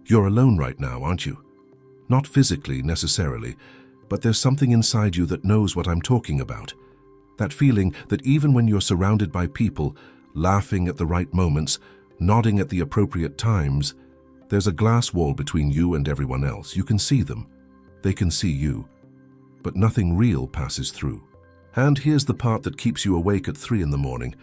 You're alone right now, aren't you? Not physically, necessarily, but there's something inside you that knows what I'm talking about. That feeling that even when you're surrounded by people, laughing at the right moments, nodding at the appropriate times, there's a glass wall between you and everyone else. You can see them. They can see you. But nothing real passes through. And here's the part that keeps you awake at 3 in the morning.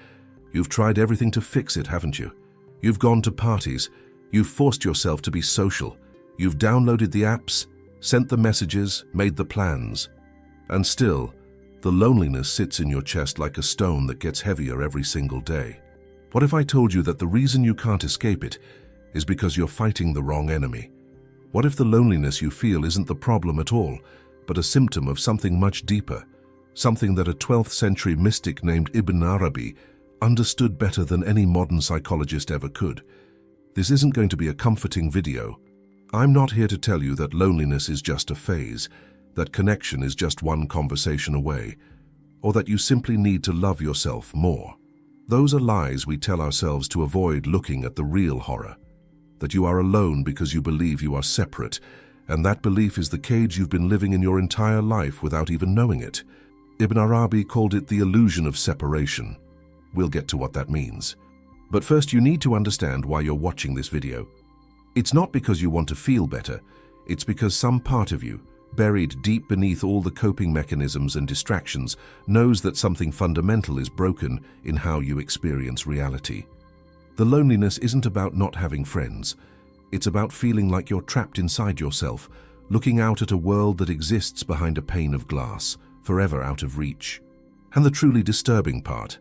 You've tried everything to fix it, haven't you? You've gone to parties. You've forced yourself to be social. You've downloaded the apps, sent the messages, made the plans. And still, the loneliness sits in your chest like a stone that gets heavier every single day. What if I told you that the reason you can't escape it is because you're fighting the wrong enemy? What if the loneliness you feel isn't the problem at all, but a symptom of something much deeper, something that a 12th century mystic named Ibn Arabi understood better than any modern psychologist ever could? This isn't going to be a comforting video. I'm not here to tell you that loneliness is just a phase, that connection is just one conversation away, or that you simply need to love yourself more. Those are lies we tell ourselves to avoid looking at the real horror. That you are alone because you believe you are separate, and that belief is the cage you've been living in your entire life without even knowing it. Ibn Arabi called it the illusion of separation. We'll get to what that means. But first, you need to understand why you're watching this video. It's not because you want to feel better. It's because some part of you, buried deep beneath all the coping mechanisms and distractions, knows that something fundamental is broken in how you experience reality. The loneliness isn't about not having friends. It's about feeling like you're trapped inside yourself, looking out at a world that exists behind a pane of glass, forever out of reach. And the truly disturbing part,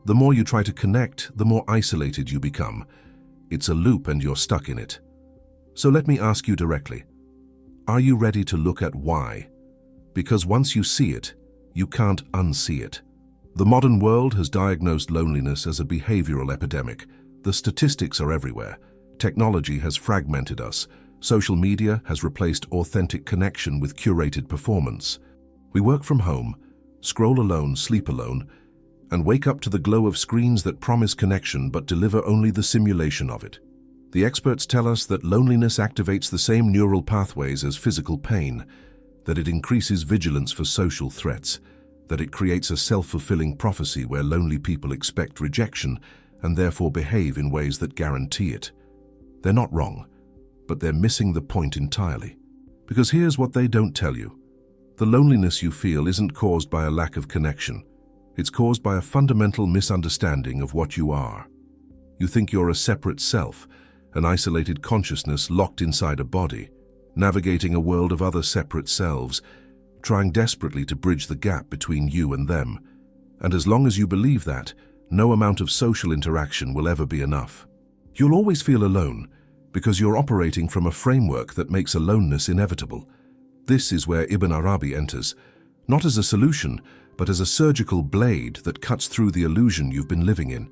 the more you try to connect, the more isolated you become. It's a loop and you're stuck in it. So let me ask you directly, are you ready to look at why? Because once you see it, you can't unsee it. The modern world has diagnosed loneliness as a behavioral epidemic. The statistics are everywhere. Technology has fragmented us. Social media has replaced authentic connection with curated performance. We work from home, scroll alone, sleep alone, and wake up to the glow of screens that promise connection but deliver only the simulation of it. The experts tell us that loneliness activates the same neural pathways as physical pain, that it increases vigilance for social threats, that it creates a self-fulfilling prophecy where lonely people expect rejection and therefore behave in ways that guarantee it. They're not wrong, but they're missing the point entirely. Because here's what they don't tell you. The loneliness you feel isn't caused by a lack of connection. It's caused by a fundamental misunderstanding of what you are. You think you're a separate self, an isolated consciousness locked inside a body, navigating a world of other separate selves, trying desperately to bridge the gap between you and them. And as long as you believe that, no amount of social interaction will ever be enough. You'll always feel alone because you're operating from a framework that makes aloneness inevitable. This is where Ibn Arabi enters, not as a solution, but as a surgical blade that cuts through the illusion you've been living in.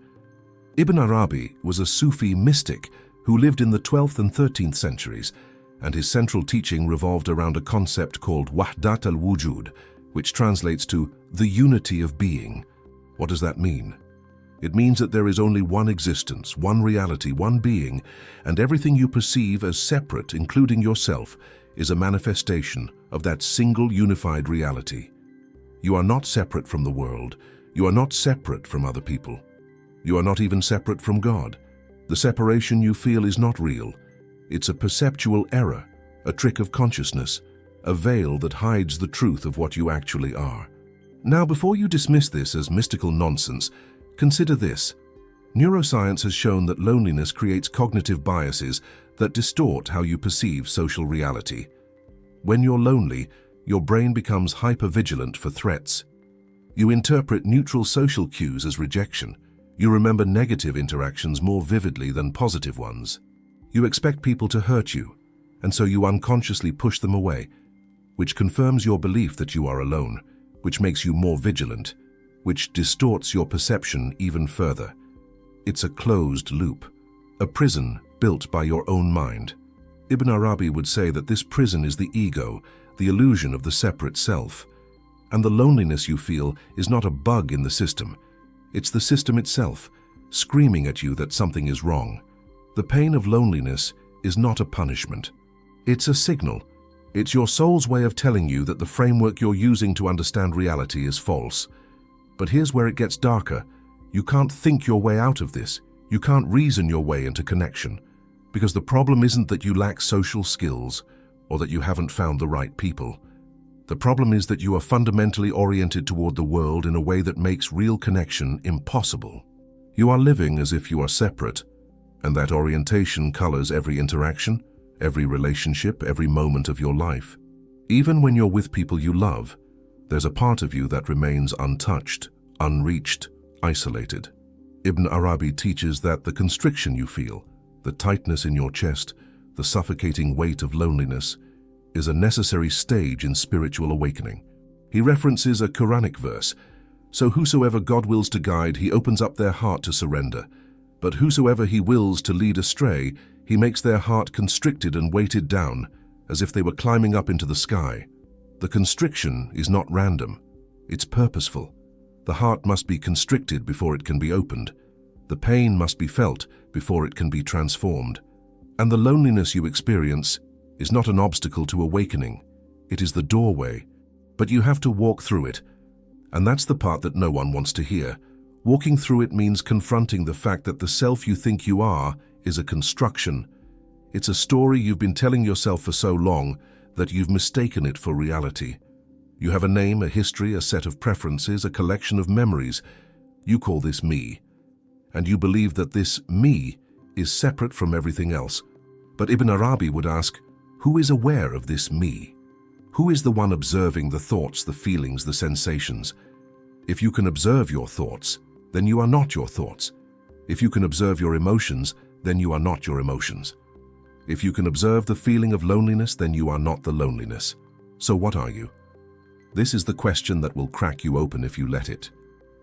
Ibn Arabi was a Sufi mystic who lived in the 12th and 13th centuries, and his central teaching revolved around a concept called wahdat al-wujud, which translates to the unity of being. What does that mean? It means that there is only one existence, one reality, one being, and everything you perceive as separate, including yourself, is a manifestation of that single unified reality. You are not separate from the world. You are not separate from other people. You are not even separate from God. The separation you feel is not real. It's a perceptual error, a trick of consciousness, a veil that hides the truth of what you actually are. Now, before you dismiss this as mystical nonsense, consider this. Neuroscience has shown that loneliness creates cognitive biases that distort how you perceive social reality. When you're lonely, your brain becomes hypervigilant for threats. You interpret neutral social cues as rejection. You remember negative interactions more vividly than positive ones. You expect people to hurt you, and so you unconsciously push them away, which confirms your belief that you are alone, which makes you more vigilant, which distorts your perception even further. It's a closed loop, a prison built by your own mind. Ibn Arabi would say that this prison is the ego, the illusion of the separate self. And the loneliness you feel is not a bug in the system. It's the system itself, screaming at you that something is wrong. The pain of loneliness is not a punishment. It's a signal. It's your soul's way of telling you that the framework you're using to understand reality is false. But here's where it gets darker. You can't think your way out of this. You can't reason your way into connection. Because the problem isn't that you lack social skills or that you haven't found the right people. The problem is that you are fundamentally oriented toward the world in a way that makes real connection impossible. You are living as if you are separate, and that orientation colors every interaction, every relationship, every moment of your life. Even when you're with people you love, there's a part of you that remains untouched, unreached, isolated. Ibn Arabi teaches that the constriction you feel, the tightness in your chest, the suffocating weight of loneliness, is a necessary stage in spiritual awakening. He references a Quranic verse, "So whosoever God wills to guide, he opens up their heart to surrender. But whosoever he wills to lead astray, he makes their heart constricted and weighted down, as if they were climbing up into the sky." The constriction is not random. It's purposeful. The heart must be constricted before it can be opened. The pain must be felt before it can be transformed. And the loneliness you experience is not an obstacle to awakening. It is the doorway. But you have to walk through it. And that's the part that no one wants to hear. Walking through it means confronting the fact that the self you think you are is a construction. It's a story you've been telling yourself for so long that you've mistaken it for reality. You have a name, a history, a set of preferences, a collection of memories. You call this me. And you believe that this me is separate from everything else. But Ibn Arabi would ask, who is aware of this me? Who is the one observing the thoughts, the feelings, the sensations? If you can observe your thoughts, then you are not your thoughts. If you can observe your emotions, then you are not your emotions. If you can observe the feeling of loneliness, then you are not the loneliness. So what are you? This is the question that will crack you open if you let it.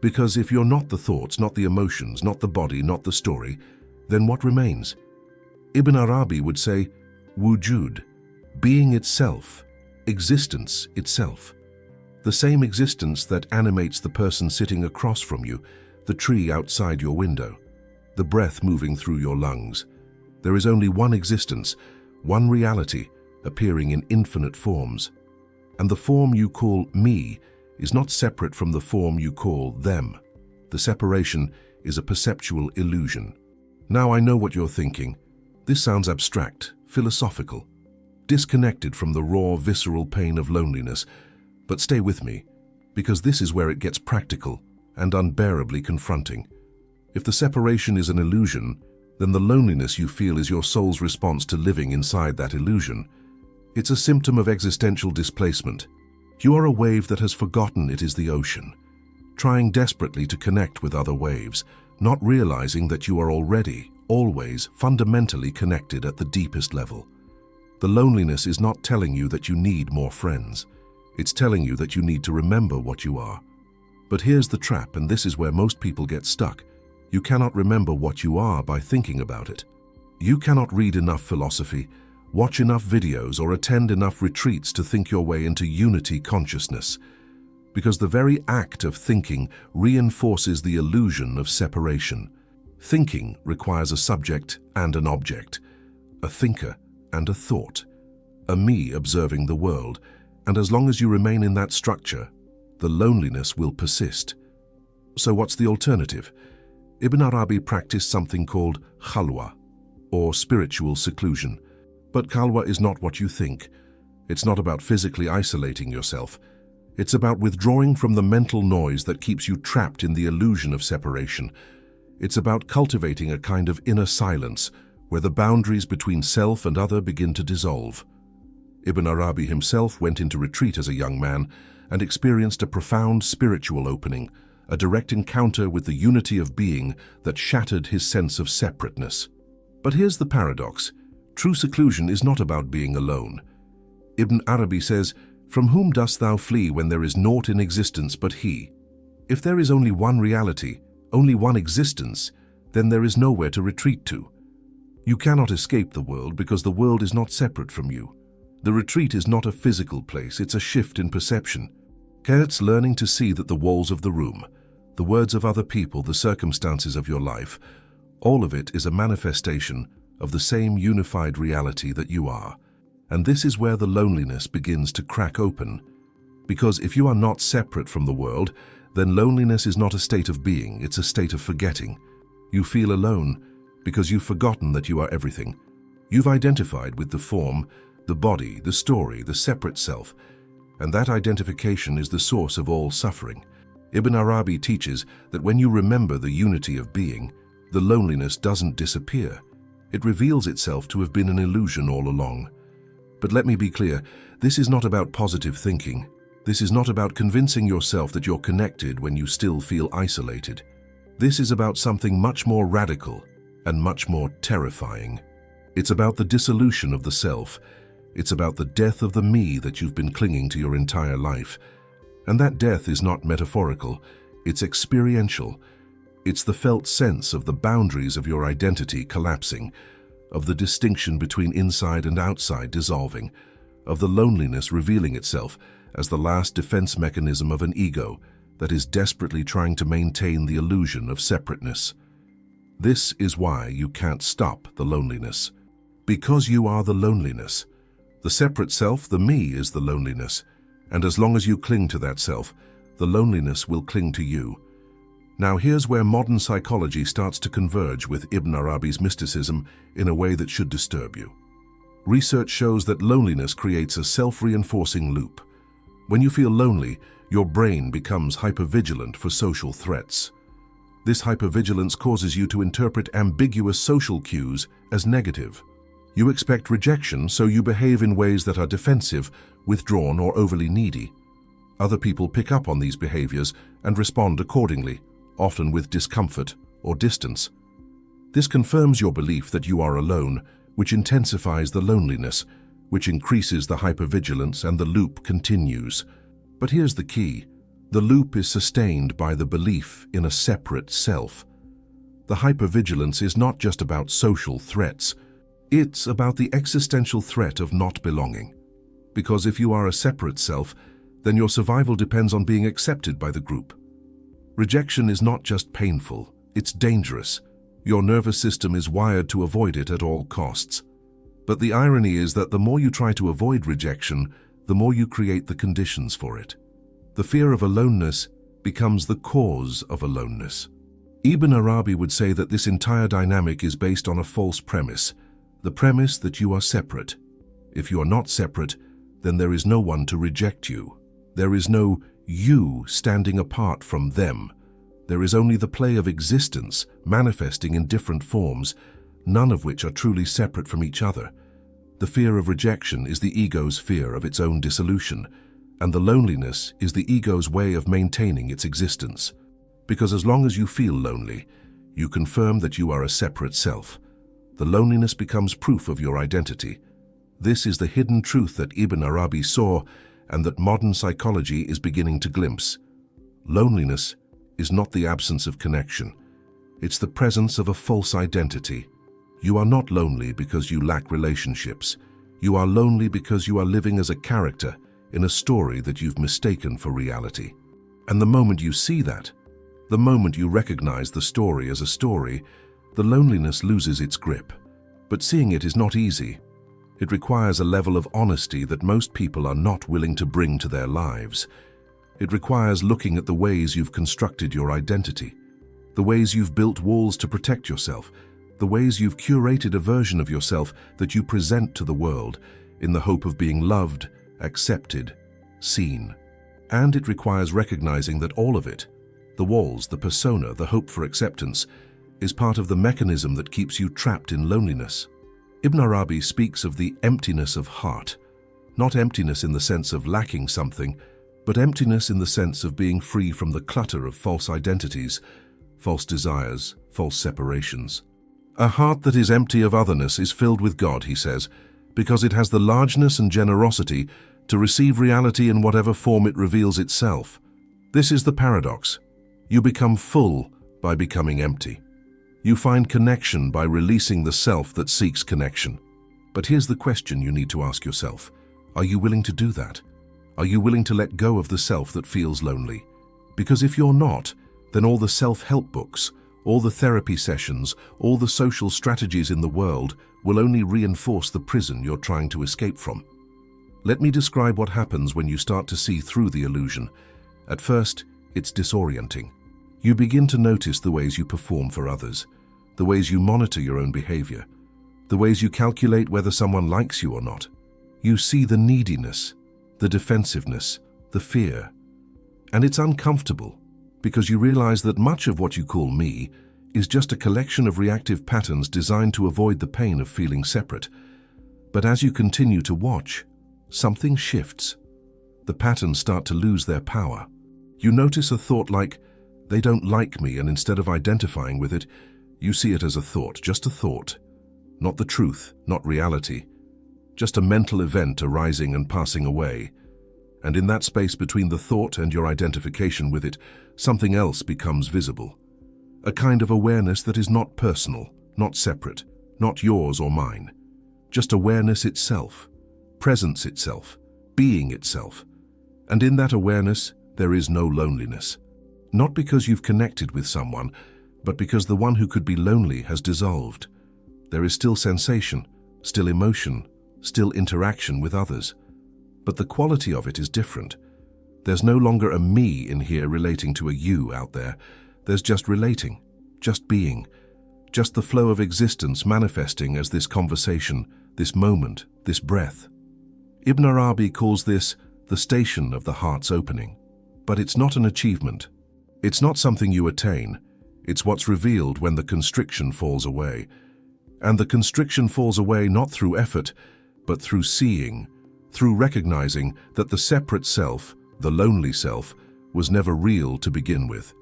Because if you're not the thoughts, not the emotions, not the body, not the story, then what remains? Ibn Arabi would say, wujud, being itself, existence itself. The same existence that animates the person sitting across from you, the tree outside your window, the breath moving through your lungs. There is only one existence, one reality, appearing in infinite forms. And the form you call me is not separate from the form you call them. The separation is a perceptual illusion. Now I know what you're thinking. This sounds abstract, philosophical, disconnected from the raw, visceral pain of loneliness. But stay with me, because this is where it gets practical and unbearably confronting. If the separation is an illusion, then the loneliness you feel is your soul's response to living inside that illusion. It's a symptom of existential displacement. You are a wave that has forgotten it is the ocean, trying desperately to connect with other waves, not realizing that you are already, always, fundamentally connected at the deepest level. The loneliness is not telling you that you need more friends. It's telling you that you need to remember what you are. But here's the trap, and this is where most people get stuck. You cannot remember what you are by thinking about it. You cannot read enough philosophy, watch enough videos, or attend enough retreats to think your way into unity consciousness. Because the very act of thinking reinforces the illusion of separation. Thinking requires a subject and an object, a thinker and a thought, a me observing the world, and as long as you remain in that structure, the loneliness will persist. So what's the alternative? Ibn Arabi practiced something called khalwa, or spiritual seclusion. But khalwa is not what you think. It's not about physically isolating yourself. It's about withdrawing from the mental noise that keeps you trapped in the illusion of separation. It's about cultivating a kind of inner silence where the boundaries between self and other begin to dissolve. Ibn Arabi himself went into retreat as a young man and experienced a profound spiritual opening, a direct encounter with the unity of being that shattered his sense of separateness. But here's the paradox. True seclusion is not about being alone. Ibn Arabi says, "From whom dost thou flee when there is naught in existence but he?" If there is only one reality, only one existence, then there is nowhere to retreat to. You cannot escape the world because the world is not separate from you. The retreat is not a physical place, it's a shift in perception. It's learning to see that the walls of the room, the words of other people, the circumstances of your life, all of it is a manifestation of the same unified reality that you are. And this is where the loneliness begins to crack open. Because if you are not separate from the world, then loneliness is not a state of being, it's a state of forgetting. You feel alone because you've forgotten that you are everything. You've identified with the form, the body, the story, the separate self, and that identification is the source of all suffering. Ibn Arabi teaches that when you remember the unity of being, the loneliness doesn't disappear. It reveals itself to have been an illusion all along. But let me be clear, this is not about positive thinking. This is not about convincing yourself that you're connected when you still feel isolated. This is about something much more radical and much more terrifying. It's about the dissolution of the self. It's about the death of the me that you've been clinging to your entire life. And that death is not metaphorical, it's experiential. It's the felt sense of the boundaries of your identity collapsing, of the distinction between inside and outside dissolving, of the loneliness revealing itself as the last defense mechanism of an ego that is desperately trying to maintain the illusion of separateness. This is why you can't stop the loneliness. Because you are the loneliness. The separate self, the me, is the loneliness. And as long as you cling to that self, the loneliness will cling to you. Now here's where modern psychology starts to converge with Ibn Arabi's mysticism in a way that should disturb you. Research shows that loneliness creates a self-reinforcing loop. When you feel lonely, your brain becomes hypervigilant for social threats. This hypervigilance causes you to interpret ambiguous social cues as negative. You expect rejection, so you behave in ways that are defensive, withdrawn, or overly needy. Other people pick up on these behaviors and respond accordingly, often with discomfort or distance. This confirms your belief that you are alone, which intensifies the loneliness, which increases the hypervigilance, and the loop continues. But here's the key. The loop is sustained by the belief in a separate self. The hypervigilance is not just about social threats. It's about the existential threat of not belonging. Because if you are a separate self, then your survival depends on being accepted by the group. Rejection is not just painful, it's dangerous. Your nervous system is wired to avoid it at all costs. But the irony is that the more you try to avoid rejection, the more you create the conditions for it. The fear of aloneness becomes the cause of aloneness. Ibn Arabi would say that this entire dynamic is based on a false premise, the premise that you are separate. If you are not separate, then there is no one to reject you. There is no you standing apart from them. There is only the play of existence manifesting in different forms, none of which are truly separate from each other. The fear of rejection is the ego's fear of its own dissolution, and the loneliness is the ego's way of maintaining its existence. Because as long as you feel lonely, you confirm that you are a separate self. The loneliness becomes proof of your identity. This is the hidden truth that Ibn Arabi saw and that modern psychology is beginning to glimpse. Loneliness is not the absence of connection. It's the presence of a false identity. You are not lonely because you lack relationships. You are lonely because you are living as a character in a story that you've mistaken for reality. And the moment you see that, the moment you recognize the story as a story, the loneliness loses its grip. But seeing it is not easy. It requires a level of honesty that most people are not willing to bring to their lives. It requires looking at the ways you've constructed your identity, the ways you've built walls to protect yourself, the ways you've curated a version of yourself that you present to the world in the hope of being loved, accepted, seen. And it requires recognizing that all of it, the walls, the persona, the hope for acceptance, is part of the mechanism that keeps you trapped in loneliness. Ibn Arabi speaks of the emptiness of heart, not emptiness in the sense of lacking something, but emptiness in the sense of being free from the clutter of false identities, false desires, false separations. A heart that is empty of otherness is filled with God, he says, because it has the largeness and generosity to receive reality in whatever form it reveals itself. This is the paradox. You become full by becoming empty. You find connection by releasing the self that seeks connection. But here's the question you need to ask yourself. Are you willing to do that? Are you willing to let go of the self that feels lonely? Because if you're not, then all the self-help books, All the therapy sessions, all the social strategies in the world will only reinforce the prison you're trying to escape from. Let me describe what happens when you start to see through the illusion. At first, it's disorienting. You begin to notice the ways you perform for others, the ways you monitor your own behavior, the ways you calculate whether someone likes you or not. You see the neediness, the defensiveness, the fear. And it's uncomfortable because you realize that much of what you call me is just a collection of reactive patterns designed to avoid the pain of feeling separate. But as you continue to watch, something shifts. The patterns start to lose their power. You notice a thought like, "They don't like me," and instead of identifying with it, you see it as a thought, just a thought. Not the truth, not reality. Just a mental event arising and passing away. And in that space between the thought and your identification with it, something else becomes visible. A kind of awareness that is not personal, not separate, not yours or mine. Just awareness itself, presence itself, being itself. And in that awareness, there is no loneliness. Not because you've connected with someone, but because the one who could be lonely has dissolved. There is still sensation, still emotion, still interaction with others. But the quality of it is different. There's no longer a me in here relating to a you out there. There's just relating, just being, just the flow of existence manifesting as this conversation, this moment, this breath. Ibn Arabi calls this the station of the heart's opening. But it's not an achievement. It's not something you attain. It's what's revealed when the constriction falls away. And the constriction falls away not through effort, but through seeing, through recognizing that the separate self, the lonely self, was never real to begin with.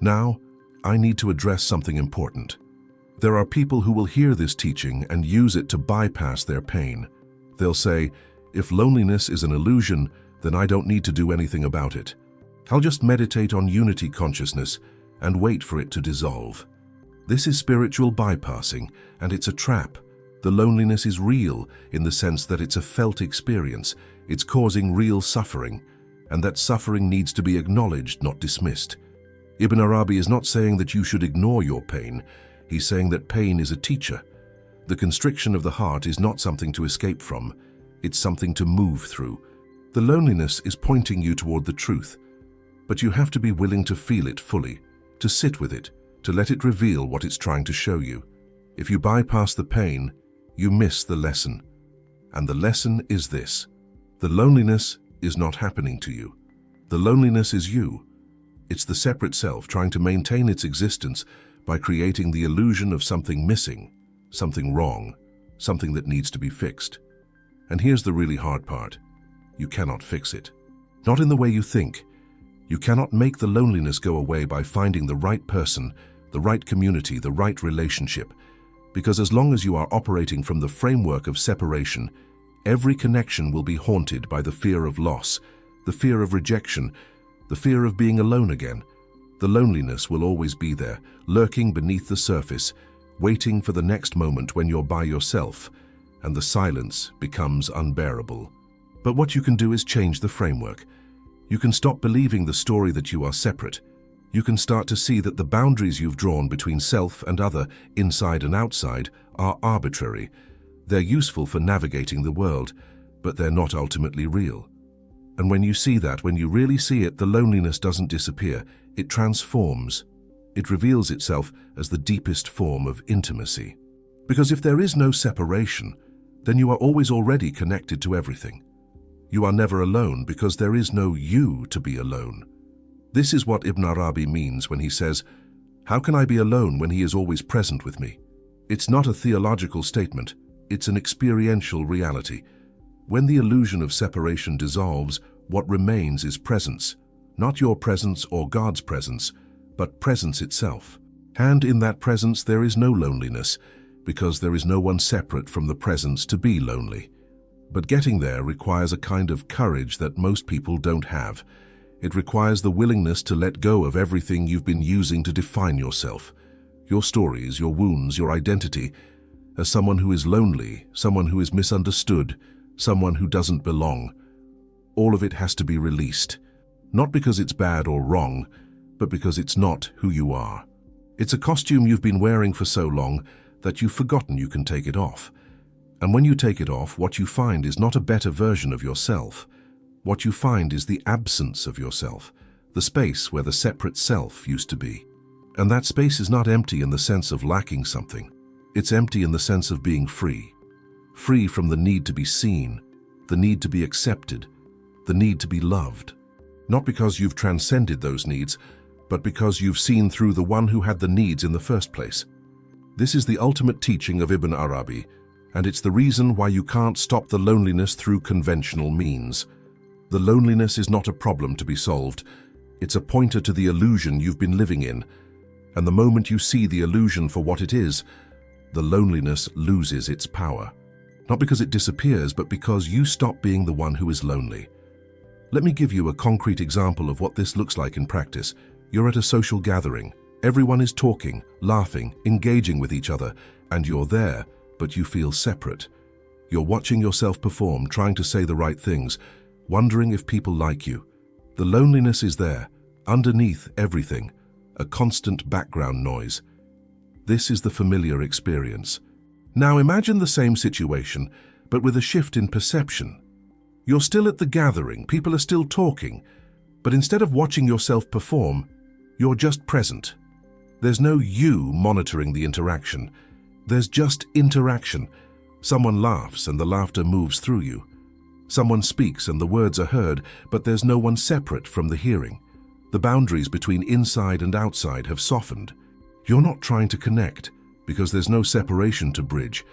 Now, I need to address something important. There are people who will hear this teaching and use it to bypass their pain. They'll say, "If loneliness is an illusion, then I don't need to do anything about it. I'll just meditate on unity consciousness and wait for it to dissolve." This is spiritual bypassing, and it's a trap. The loneliness is real in the sense that it's a felt experience. It's causing real suffering, and that suffering needs to be acknowledged, not dismissed. Ibn Arabi is not saying that you should ignore your pain. He's saying that pain is a teacher. The constriction of the heart is not something to escape from. It's something to move through. The loneliness is pointing you toward the truth, but you have to be willing to feel it fully, to sit with it, to let it reveal what it's trying to show you. If you bypass the pain, you miss the lesson. And the lesson is this: the loneliness is not happening to you. The loneliness is you. It's the separate self trying to maintain its existence by creating the illusion of something missing, something wrong, something that needs to be fixed. And here's the really hard part. You cannot fix it. Not in the way you think. You cannot make the loneliness go away by finding the right person, the right community, the right relationship. Because as long as you are operating from the framework of separation, every connection will be haunted by the fear of loss, the fear of rejection, the fear of being alone again. The loneliness will always be there, lurking beneath the surface, waiting for the next moment when you're by yourself, and the silence becomes unbearable. But what you can do is change the framework. You can stop believing the story that you are separate. You can start to see that the boundaries you've drawn between self and other, inside and outside, are arbitrary. They're useful for navigating the world, but they're not ultimately real. And when you see that, when you really see it, the loneliness doesn't disappear. It transforms. It reveals itself as the deepest form of intimacy. Because if there is no separation, then you are always already connected to everything. You are never alone because there is no you to be alone. This is what Ibn Arabi means when he says, "How can I be alone when he is always present with me?" It's not a theological statement, it's an experiential reality. When the illusion of separation dissolves, what remains is presence. Not your presence or God's presence, but presence itself. And in that presence there is no loneliness, because there is no one separate from the presence to be lonely. But getting there requires a kind of courage that most people don't have. It requires the willingness to let go of everything you've been using to define yourself. Your stories, your wounds, your identity, as someone who is lonely, someone who is misunderstood, someone who doesn't belong. All of it has to be released. Not because it's bad or wrong, but because it's not who you are. It's a costume you've been wearing for so long that you've forgotten you can take it off. And when you take it off, what you find is not a better version of yourself. What you find is the absence of yourself, the space where the separate self used to be. And that space is not empty in the sense of lacking something. It's empty in the sense of being free. Free from the need to be seen, the need to be accepted, the need to be loved. Not because you've transcended those needs, but because you've seen through the one who had the needs in the first place. This is the ultimate teaching of Ibn Arabi, and it's the reason why you can't stop the loneliness through conventional means. The loneliness is not a problem to be solved. It's a pointer to the illusion you've been living in. And the moment you see the illusion for what it is, the loneliness loses its power. Not because it disappears, but because you stop being the one who is lonely. Let me give you a concrete example of what this looks like in practice. You're at a social gathering. Everyone is talking, laughing, engaging with each other, and you're there, but you feel separate. You're watching yourself perform, trying to say the right things, wondering if people like you. The loneliness is there, underneath everything, a constant background noise. This is the familiar experience. Now imagine the same situation, but with a shift in perception. You're still at the gathering, people are still talking, but instead of watching yourself perform, you're just present. There's no you monitoring the interaction. There's just interaction. Someone laughs and the laughter moves through you. Someone speaks and the words are heard, but there's no one separate from the hearing. The boundaries between inside and outside have softened. You're not trying to connect because there's no separation to bridge.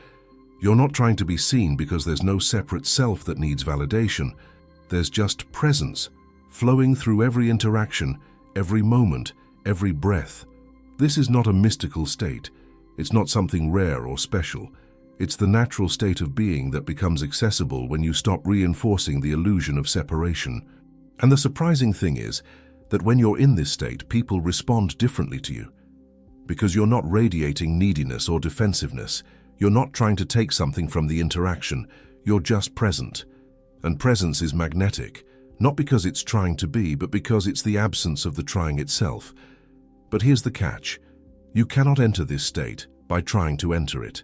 You're not trying to be seen because there's no separate self that needs validation. There's just presence, flowing through every interaction, every moment, every breath. This is not a mystical state. It's not something rare or special. It's the natural state of being that becomes accessible when you stop reinforcing the illusion of separation. And the surprising thing is that when you're in this state, people respond differently to you. Because you're not radiating neediness or defensiveness. You're not trying to take something from the interaction. You're just present. And presence is magnetic. Not because it's trying to be, but because it's the absence of the trying itself. But here's the catch. You cannot enter this state by trying to enter it,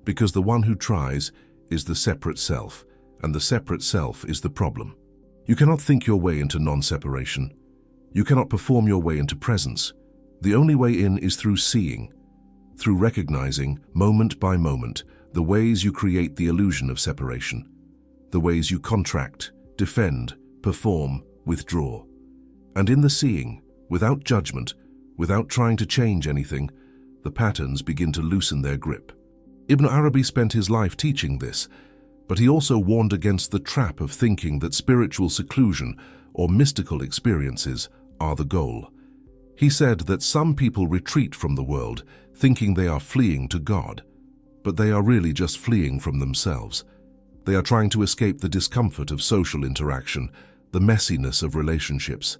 because the one who tries is the separate self, and the separate self is the problem. You cannot think your way into non-separation. You cannot perform your way into presence. The only way in is through seeing, through recognizing, moment by moment, the ways you create the illusion of separation, the ways you contract, defend, perform, withdraw. And in the seeing, without judgment, without trying to change anything, the patterns begin to loosen their grip. Ibn Arabi spent his life teaching this, but he also warned against the trap of thinking that spiritual seclusion or mystical experiences are the goal. He said that some people retreat from the world thinking they are fleeing to God, but they are really just fleeing from themselves. They are trying to escape the discomfort of social interaction, the messiness of relationships,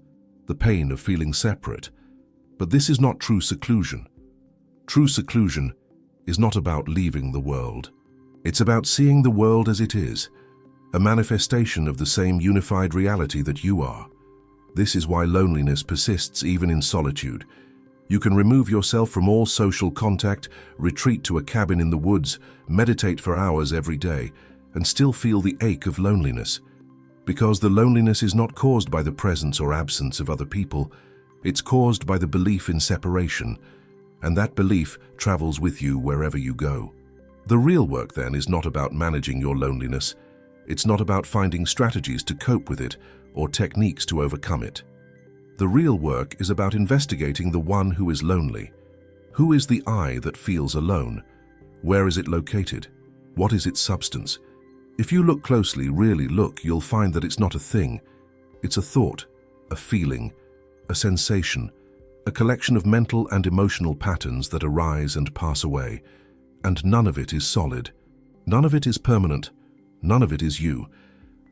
the pain of feeling separate. But this is not true seclusion. True seclusion is not about leaving the world. It's about seeing the world as it is, a manifestation of the same unified reality that you are. This is why loneliness persists even in solitude. You can remove yourself from all social contact, retreat to a cabin in the woods, meditate for hours every day, and still feel the ache of loneliness. Because the loneliness is not caused by the presence or absence of other people, it's caused by the belief in separation, and that belief travels with you wherever you go. The real work then is not about managing your loneliness. It's not about finding strategies to cope with it or techniques to overcome it. The real work is about investigating the one who is lonely. Who is the I that feels alone? Where is it located? What is its substance? If you look closely, really look, you'll find that it's not a thing. It's a thought, a feeling, a sensation, a collection of mental and emotional patterns that arise and pass away. And none of it is solid. None of it is permanent. None of it is you.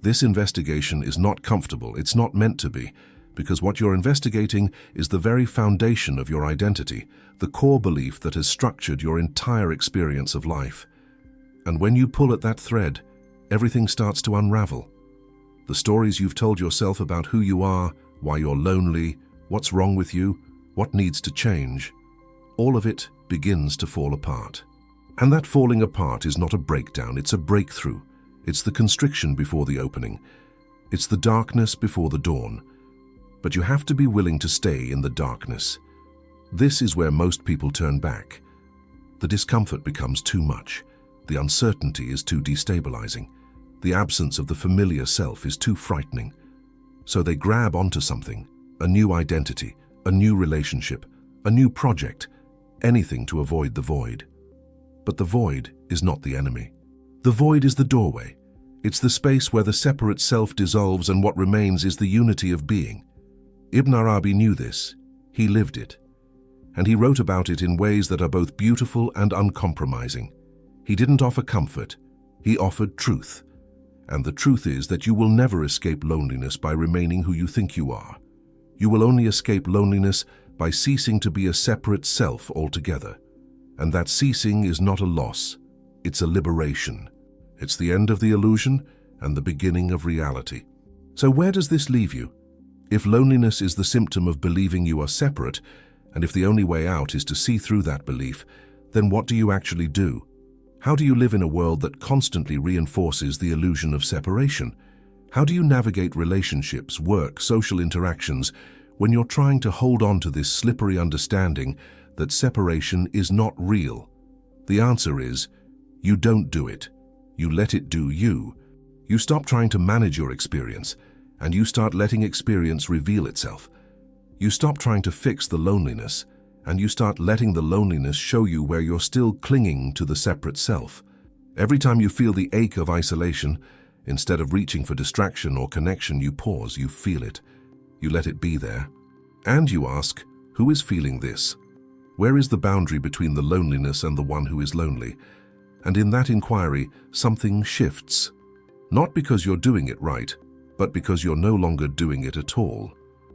This investigation is not comfortable. It's not meant to be, because what you're investigating is the very foundation of your identity, the core belief that has structured your entire experience of life. And when you pull at that thread, everything starts to unravel. The stories you've told yourself about who you are, why you're lonely, what's wrong with you, what needs to change. all of it begins to fall apart. And that falling apart is not a breakdown, it's a breakthrough. It's the constriction before the opening. It's the darkness before the dawn. But you have to be willing to stay in the darkness. This is where most people turn back. The discomfort becomes too much. The uncertainty is too destabilizing. The absence of the familiar self is too frightening. So they grab onto something, a new identity, a new relationship, a new project, anything to avoid the void. But the void is not the enemy. The void is the doorway. It's the space where the separate self dissolves and what remains is the unity of being. Ibn Arabi knew this. He lived it. And he wrote about it in ways that are both beautiful and uncompromising. He didn't offer comfort. He offered truth. And the truth is that you will never escape loneliness by remaining who you think you are. You will only escape loneliness by ceasing to be a separate self altogether. And that ceasing is not a loss, it's a liberation. It's the end of the illusion and the beginning of reality. So where does this leave you? If loneliness is the symptom of believing you are separate, and if the only way out is to see through that belief, then what do you actually do? How do you live in a world that constantly reinforces the illusion of separation? How do you navigate relationships, work, social interactions when you're trying to hold on to this slippery understanding that separation is not real? The answer is, you don't do it. You let it do you. You stop trying to manage your experience, and you start letting experience reveal itself. You stop trying to fix the loneliness, and you start letting the loneliness show you where you're still clinging to the separate self. Every time you feel the ache of isolation, instead of reaching for distraction or connection, you pause, you feel it. You let it be there. And you ask, who is feeling this? Where is the boundary between the loneliness and the one who is lonely? And in that inquiry, something shifts. Not because you're doing it right, but because you're no longer doing it at all.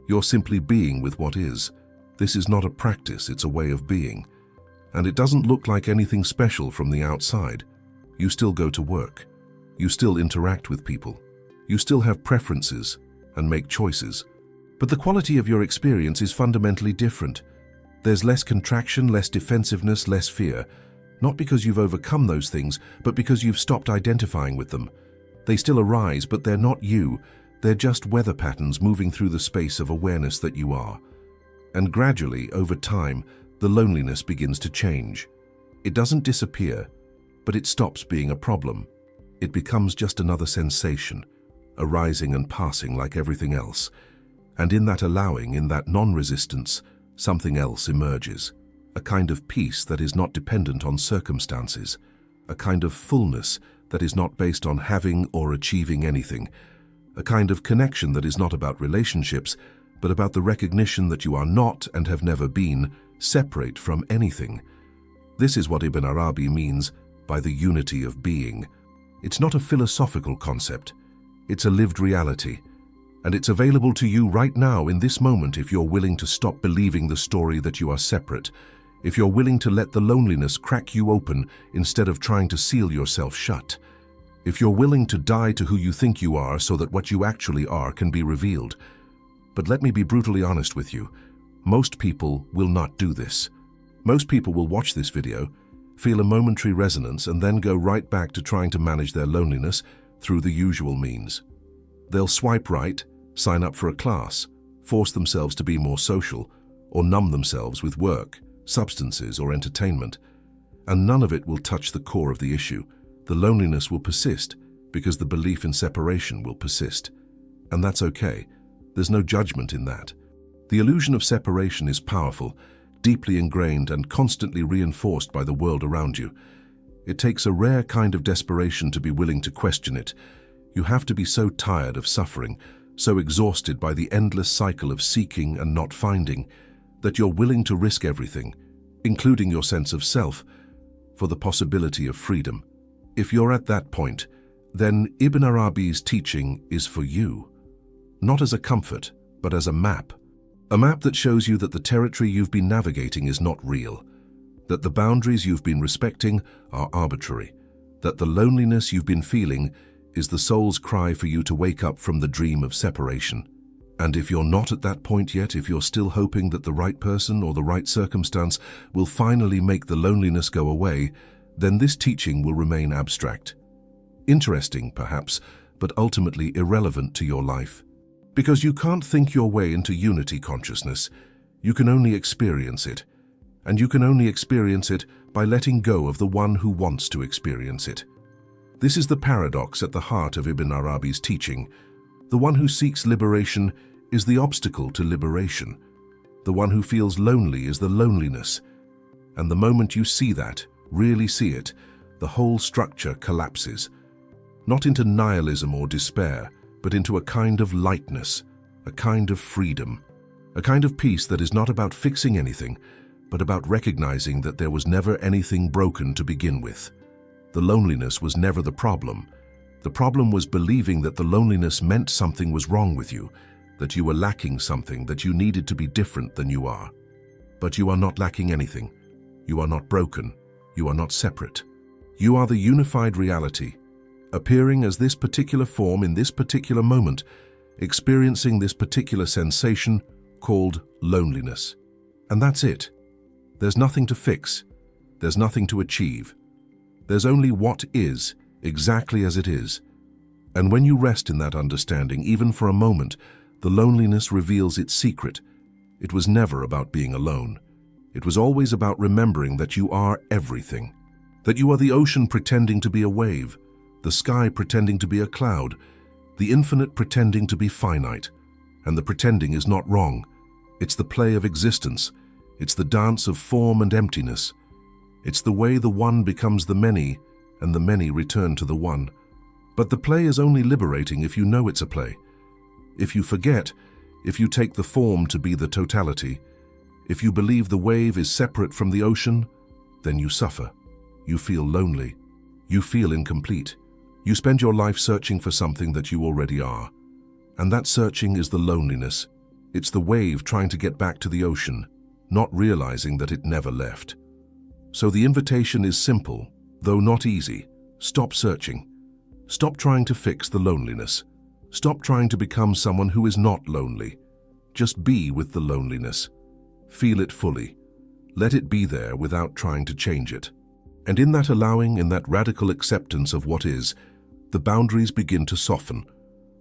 You're simply being with what is. This is not a practice, it's a way of being. And it doesn't look like anything special from the outside. You still go to work. You still interact with people. You still have preferences and make choices. But the quality of your experience is fundamentally different. There's less contraction, less defensiveness, less fear. Not because you've overcome those things, but because you've stopped identifying with them. They still arise, but they're not you. They're just weather patterns moving through the space of awareness that you are. And gradually, over time, the loneliness begins to change. It doesn't disappear, but it stops being a problem. It becomes just another sensation, arising and passing like everything else. And in that allowing, in that non-resistance, something else emerges. A kind of peace that is not dependent on circumstances. A kind of fullness that is not based on having or achieving anything. A kind of connection that is not about relationships, but about the recognition that you are not and have never been separate from anything. This is what Ibn Arabi means by the unity of being. It's not a philosophical concept. It's a lived reality. And it's available to you right now in this moment if you're willing to stop believing the story that you are separate, if you're willing to let the loneliness crack you open instead of trying to seal yourself shut, if you're willing to die to who you think you are so that what you actually are can be revealed. But let me be brutally honest with you. Most people will not do this. Most people will watch this video, feel a momentary resonance, and then go right back to trying to manage their loneliness through the usual means. They'll swipe right, sign up for a class, force themselves to be more social, or numb themselves with work, substances, or entertainment. And none of it will touch the core of the issue. The loneliness will persist because the belief in separation will persist. And that's okay. There's no judgment in that. The illusion of separation is powerful, deeply ingrained and constantly reinforced by the world around you. It takes a rare kind of desperation to be willing to question it. You have to be so tired of suffering, so exhausted by the endless cycle of seeking and not finding, that you're willing to risk everything, including your sense of self, for the possibility of freedom. If you're at that point, then Ibn Arabi's teaching is for you. Not as a comfort, but as a map. A map that shows you that the territory you've been navigating is not real, that the boundaries you've been respecting are arbitrary, that the loneliness you've been feeling is the soul's cry for you to wake up from the dream of separation. And if you're not at that point yet, if you're still hoping that the right person or the right circumstance will finally make the loneliness go away, then this teaching will remain abstract. Interesting, perhaps, but ultimately irrelevant to your life. Because you can't think your way into unity consciousness. You can only experience it. And you can only experience it by letting go of the one who wants to experience it. This is the paradox at the heart of Ibn Arabi's teaching. The one who seeks liberation is the obstacle to liberation. The one who feels lonely is the loneliness. And the moment you see that, really see it, the whole structure collapses. Not into nihilism or despair, but into a kind of lightness, a kind of freedom, a kind of peace that is not about fixing anything, but about recognizing that there was never anything broken to begin with. The loneliness was never the problem. The problem was believing that the loneliness meant something was wrong with you, that you were lacking something, that you needed to be different than you are. But you are not lacking anything. You are not broken. You are not separate. You are the unified reality, appearing as this particular form in this particular moment, experiencing this particular sensation called loneliness. And that's it. There's nothing to fix. There's nothing to achieve. There's only what is, exactly as it is. And when you rest in that understanding, even for a moment, the loneliness reveals its secret. It was never about being alone. It was always about remembering that you are everything. That you are the ocean pretending to be a wave, the sky pretending to be a cloud, the infinite pretending to be finite. And the pretending is not wrong. It's the play of existence. It's the dance of form and emptiness. It's the way the one becomes the many, and the many return to the one. But the play is only liberating if you know it's a play. If you forget, if you take the form to be the totality, if you believe the wave is separate from the ocean, then you suffer. You feel lonely. You feel incomplete. You spend your life searching for something that you already are. And that searching is the loneliness. It's the wave trying to get back to the ocean, not realizing that it never left. So the invitation is simple, though not easy. Stop searching. Stop trying to fix the loneliness. Stop trying to become someone who is not lonely. Just be with the loneliness. Feel it fully. Let it be there without trying to change it. And in that allowing, in that radical acceptance of what is, the boundaries begin to soften.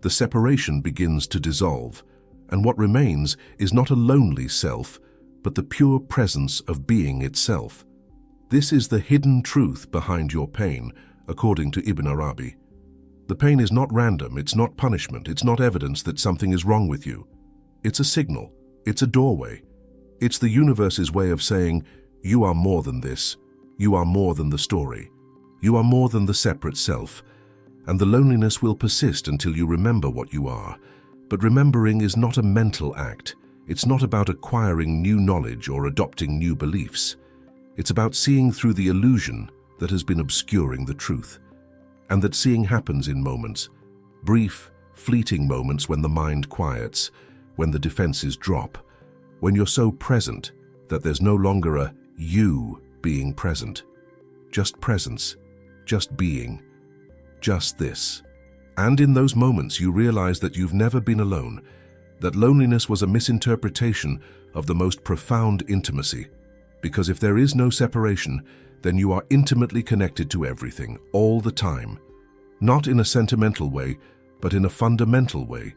The separation begins to dissolve. And what remains is not a lonely self, but the pure presence of being itself. This is the hidden truth behind your pain, according to Ibn Arabi. The pain is not random, it's not punishment, it's not evidence that something is wrong with you. It's a signal, it's a doorway. It's the universe's way of saying, you are more than this, you are more than the story, you are more than the separate self, and the loneliness will persist until you remember what you are. But remembering is not a mental act. It's not about acquiring new knowledge or adopting new beliefs. It's about seeing through the illusion that has been obscuring the truth. And that seeing happens in moments, brief, fleeting moments when the mind quiets, when the defenses drop, when you're so present that there's no longer a you being present. Just presence, just being, just this. And in those moments you realize that you've never been alone, that loneliness was a misinterpretation of the most profound intimacy. Because if there is no separation, then you are intimately connected to everything, all the time. Not in a sentimental way, but in a fundamental way.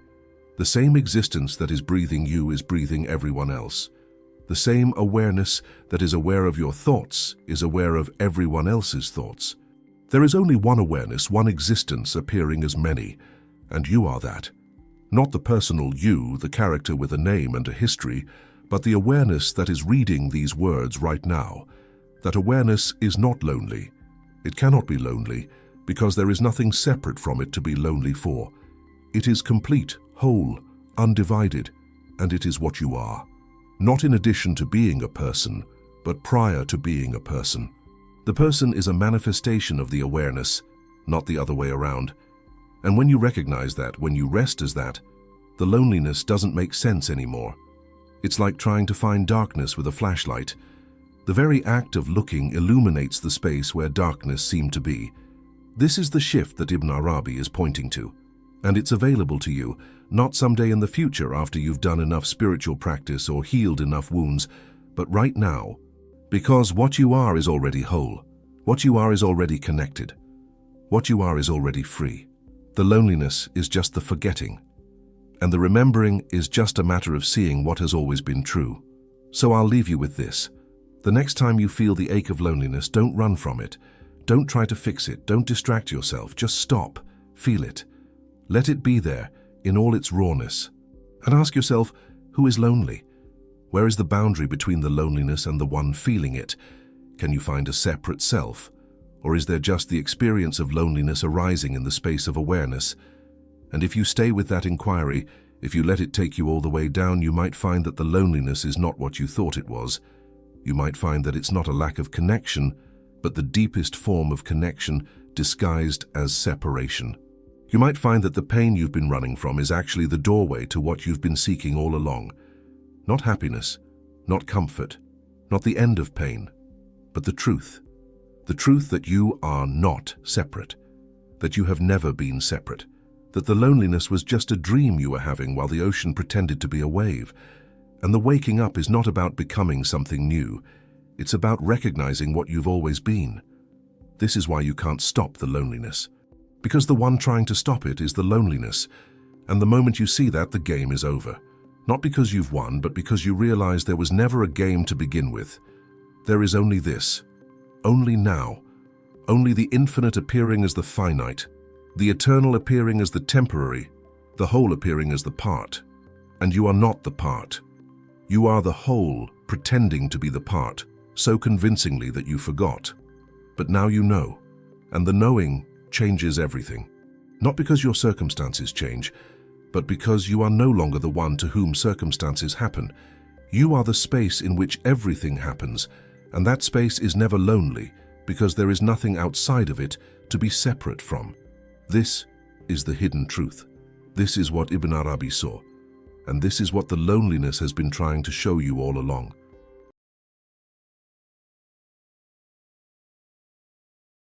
The same existence that is breathing you is breathing everyone else. The same awareness that is aware of your thoughts is aware of everyone else's thoughts. There is only one awareness, one existence appearing as many, and you are that. Not the personal you, the character with a name and a history, but the awareness that is reading these words right now. That awareness is not lonely. It cannot be lonely, because there is nothing separate from it to be lonely for. It is complete, whole, undivided, and it is what you are. Not in addition to being a person, but prior to being a person. The person is a manifestation of the awareness, not the other way around. And when you recognize that, when you rest as that, the loneliness doesn't make sense anymore. It's like trying to find darkness with a flashlight. The very act of looking illuminates the space where darkness seemed to be. This is the shift that Ibn Arabi is pointing to. And it's available to you, not someday in the future after you've done enough spiritual practice or healed enough wounds, but right now. Because what you are is already whole. What you are is already connected. What you are is already free. The loneliness is just the forgetting. And the remembering is just a matter of seeing what has always been true. So I'll leave you with this. The next time you feel the ache of loneliness, don't run from it. Don't try to fix it. Don't distract yourself. Just stop. Feel it. Let it be there in all its rawness. And ask yourself, who is lonely? Where is the boundary between the loneliness and the one feeling it? Can you find a separate self? Or is there just the experience of loneliness arising in the space of awareness? And if you stay with that inquiry, if you let it take you all the way down, you might find that the loneliness is not what you thought it was. You might find that it's not a lack of connection, but the deepest form of connection disguised as separation. You might find that the pain you've been running from is actually the doorway to what you've been seeking all along. Not happiness, not comfort, not the end of pain, but the truth. The truth that you are not separate, that you have never been separate, that the loneliness was just a dream you were having while the ocean pretended to be a wave. And the waking up is not about becoming something new. It's about recognizing what you've always been. This is why you can't stop the loneliness. Because the one trying to stop it is the loneliness. And the moment you see that, the game is over. Not because you've won, but because you realize there was never a game to begin with. There is only this. Only now. Only the infinite appearing as the finite. The eternal appearing as the temporary. The whole appearing as the part. And you are not the part. You are the whole, pretending to be the part, so convincingly that you forgot. But now you know. And the knowing changes everything. Not because your circumstances change, but because you are no longer the one to whom circumstances happen. You are the space in which everything happens, and that space is never lonely because there is nothing outside of it to be separate from. This is the hidden truth. This is what Ibn Arabi saw, and this is what the loneliness has been trying to show you all along.